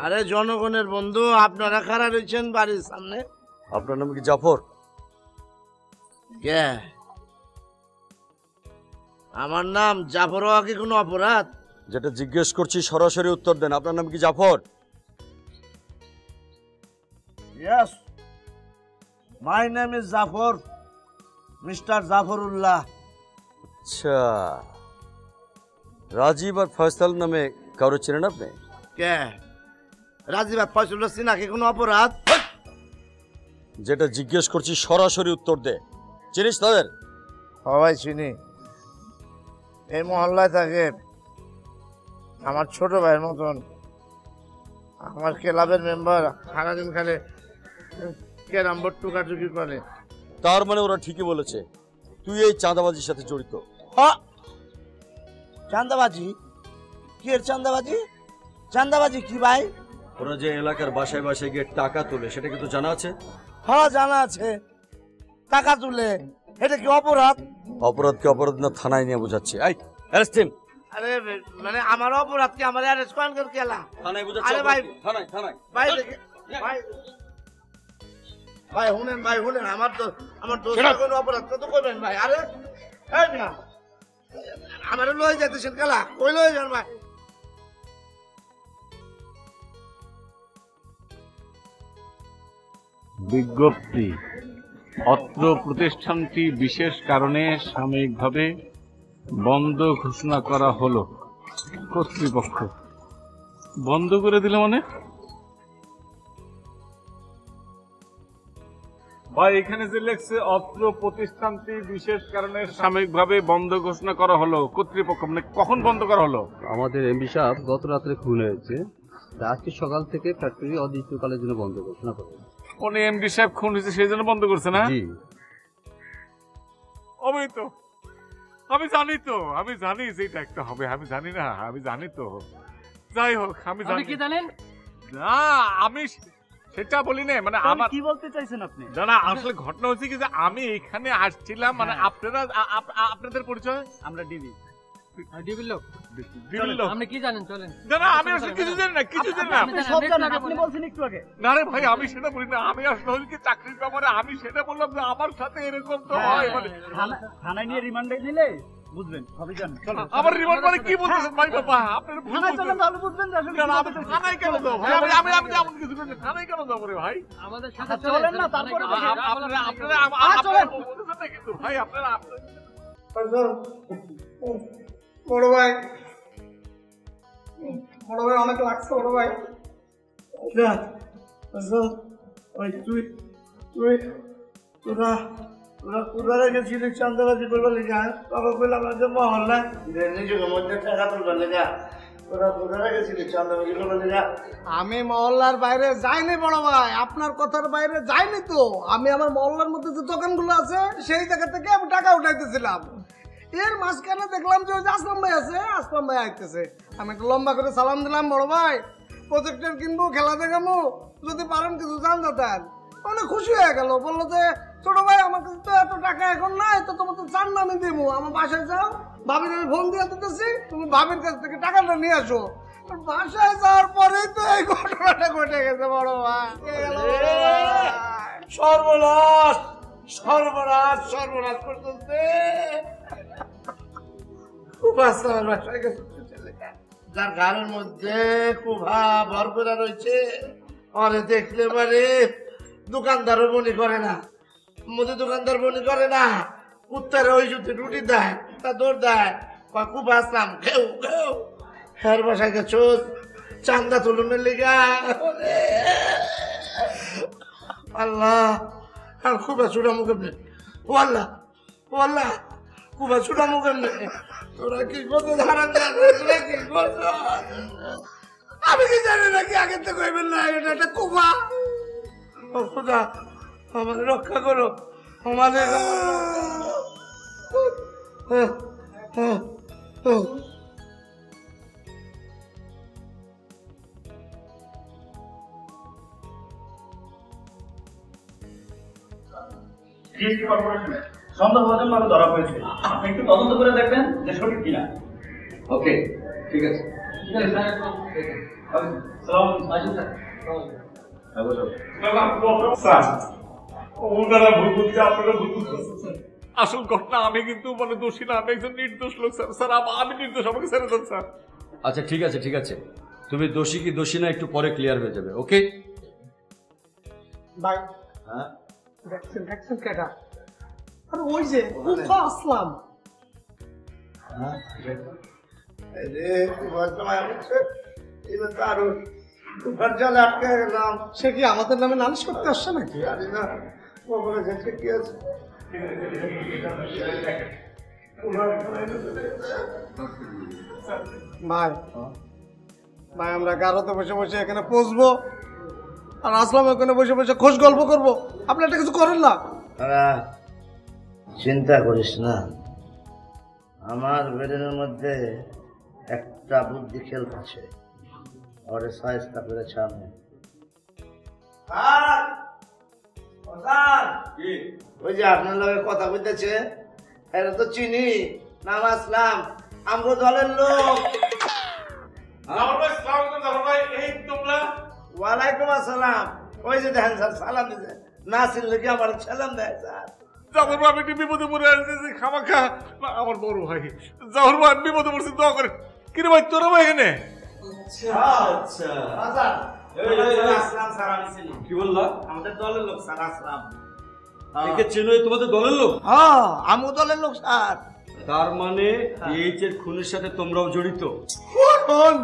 আরে জনগণের বন্ধু, আপনারা খাড়া রয়েছেন বাড়ির সামনে। আপনার নাম কি জাফর? কে? আমার নাম জাফর হওয়া কি কোনো অপরাধ? যেটা জিজ্ঞেস করছি সরাসরি উত্তর দেন। আপনার নাম কি Zafar? Yes, my name is Zafar, Mr. Zafarullah. আচ্ছা, রাজীব আর ফয়সাল নামে কারো চেনেন আপনি? কে? রাজীব আর ফয়সাল সিনা কি কোনো অপরাধ? যেটা জিজ্ঞেস করছি সরাসরি উত্তর দে। চিনিস তাদের? সবাই চিনি। এই মহল্লায় থাকে, আমার ছোট ভাইয়ের মতন। আমার ক্লাবের মেম্বার, সারাদিন খালে ক্যারাম বোর্ড টুকাটুকি করে। তার মানে ওরা ঠিকই বলেছে, তুই এই চাঁদাবাজির সাথে জড়িত। চাঁদাবাজি? কি এর চাঁদাবাজি? চাঁদাবাজি কি ভাই? ওরা যে এলাকার বাসায় বাসায় গিয়ে টাকা তোলে, সেটা কিন্তু জানা আছে? হ্যাঁ জানা আছে। টাকা তুলে, এটা কি অপরাধ? অপরাধকে অপরাধ না থানায় নিয়ে বোঝাচ্ছে। এই অ্যারেস্ট হিম। আরে মানে আমার অপরাধ কি? আমার অ্যারেস্ট করেন কেন কেলা? থানায় বোঝাচ্ছে। আরে ভাই, থানায় থানায় ভাই ভাই ভাই শুনেন, ভাই শুনেন, আমার দোষ কোনো অপরাধ কত করবেন ভাই? আরে এই না, আমার লয়ে যাইতেছেন কেলা, কই লয়ে যান ভাই? বিজ্ঞপ্তি, অত্র প্রতিষ্ঠানটি বিশেষ কারণে সাময়িকভাবে বন্ধ ঘোষণা করা হলো। কর্তৃপক্ষ বন্ধ করে দিল মানে? ভাই এখানে যে লেখছে অত্র প্রতিষ্ঠানটি বিশেষ কারণে সাময়িকভাবে বন্ধ ঘোষণা করা হলো কর্তৃপক্ষ, মানে কখন বন্ধ করা হলো? আমাদের এমডি সাহেব গত রাত্রে খুন হয়েছে, আজকে সকাল থেকে ফ্যাক্টরি অনির্দিষ্টকালের জন্য বন্ধ ঘোষণা করে। উনি এমডি সাহেব খুন হয়েছে সেই জন্য বন্ধ করছে না? জি। আমি জানি যেটা একটা হবে, আমি জানি না, আমি জানি তো। যাই হোক, আমি জানি। কি জানেন না, আমি সেটা বলি না, মানে আমার কি বলতে চাইছেন আপনি? না, আসলে ঘটনা হচ্ছে কি যে আমি এখানে আসছিলাম, মানে আপনাদের পরিচয়? আমরা ডিবি লোক। আপনি কি জানেন? চলেন। না, আমি আসলে কিছু জানি না, আপনি বলছেন একটু আগে। না রে ভাই, আমি সেটা বলি না, আমি আসলে হচ্ছে কি চাকরির ব্যাপারে আমি সেটা বললাম যে আমার সাথে এরকম তো হয়, মানে থানায় নিয়ে রিমান্ডে নিলে বুঝবেন, সবই জানেন। আমার রিমান্ড মানে কি বলতেছেন ভাই? বাবা আপনার ভুল বলছেন। তাহলে বুঝবেন যে আসলে থানায় কেন যাবো ভাই? আমি এমন কিছু করি না, থানায় কেন যাবো রে ভাই? আমাদের সাথে চলেন না, তারপরে আপনারা বলতেছেন না কিন্তু ভাই, আপনারা বড় ভাই অনেক লাগছে বড় ভাই। তোরা রেখেছিলি চান্দাবাজি করবার লেখা, তখন বললাম যে মহল্লা নিজের মধ্যে টাকা তুলবার লেখা, তোরা কোথা রেখেছিলি চান্দাবাজি করবার লেখা? আমি মহল্লার বাইরে যাইনি বড় ভাই, আপনার কথার বাইরে যাইনি তো। আমি আমার মহল্লার মধ্যে যে দোকানগুলো আছে সেই জায়গা থেকে আমি টাকা উঠাইতেছিলাম। এর মাঝখানে দেখলাম যে ওই যে আসলাম ভাই আছে, আসলাম ভাই আইতেছে। আমি একটু লম্বা করে সালাম দিলাম, বড় ভাই প্রজেক্টর কিনবো, খেলা দেখাবো, যদি পারেন কিছু জান দেন। অনেক খুশি হয়ে গেল, বললো যে ছোট ভাই আমার কাছে তো এত টাকা এখন নাই, তো তোমার তো চান না আমি দেবো, আমার বাসায় যাও, ভাবির আমি ফোন দিয়ে দিতেছি, তুমি ভাবির কাছ থেকে টাকাটা নিয়ে আসো। বাসায় যাওয়ার পরেই তো এই ঘটনাটা ঘটে গেছে বড় ভাই। সর্বনাশ সর্বনাশ সর্বনাশ করতেছে। যার ঘরের মধ্যে কুভা ভরপুর রয়েছে, অরে দেখলে পারে দোকানদারও মনে করে না, মুদি দোকানদার মনে করে না, কুত্তারে ওই যদি রুটি দেয় তা দৌড় দেয়, কুভা আসলাম খেউ খেউ, হের বাসায় গেছো চান্দা তুলনের লিগা। আল্লাহ, আর খুব ছুটা মুখে ও আল্লাহ, ও আল্লাহ, খুব ছুটা মুখে তোরা কি করতে ধারণ, তোরা কি করছ? আমি কি জানি নাকি আগে তো কইবেন না এটা একটা কুফা। ও খোদা, আমাদের রক্ষা করো, আমাদের সন্দেহভাজন ভাবে ধরা হয়েছে, আপনি একটু তদন্ত করে দেখবেন যে সঠিক কিনা। ওকে, ঠিক আছে। আসল ঘটনা আমি কিন্তু মানে দোষী না, আমি একজন নির্দোষ লোক স্যার। স্যার আমি নির্দোষ, আমাকে ছেড়ে দেন স্যার। আচ্ছা ঠিক আছে ঠিক আছে, তুমি দোষী কি দোষী না একটু পরে ক্লিয়ার হয়ে যাবে, ওকে? ভাই হ্যাঁ দেখছেন কেটা? আরে ওই যে কুফা আসলাম। সে কি আমাদের নামে নালিশ করতে আসছে নাকি? ভাই ভাই আমরা গারোতে বসে বসে এখানে পৌঁছবো আর আসলাম ওখানে বসে বসে খোঁজ গল্প করবো। আপনি একটা কিছু করেন না? চিন্তা করিস না, আমার ব্রেনের মধ্যে একটা বুদ্ধি খেলতেছে, ওরে সাইজটা করেছে আমি। ওই যে আপনার লগে কথা বলতেছে, এটা তো চিনি, নাম আসলাম, আমগো দলের লোক। ওয়ালাইকুম আসসালাম। ওই যে দেখেন স্যার সালাম দিতে না চিনলে কি আমার সালাম দেয় স্যার? জাফর ভাই আমি একটু বিপদে পড়ে আসছি খামাখা। আমার বড় ভাই জাফর ভাই আমি বিপদে পড়ছি, দোয়া করে। কিরে ভাই তোরা ভাই এখানে? কি বললা? আমাদের দলের লোক স্যার আসলাম। একে চেনো, তোমাদের দলের লোক? হ্যাঁ আমগো দলের লোক স্যার। তার মানে এই যে খুনের সাথে তোমরাও জড়িত? কোন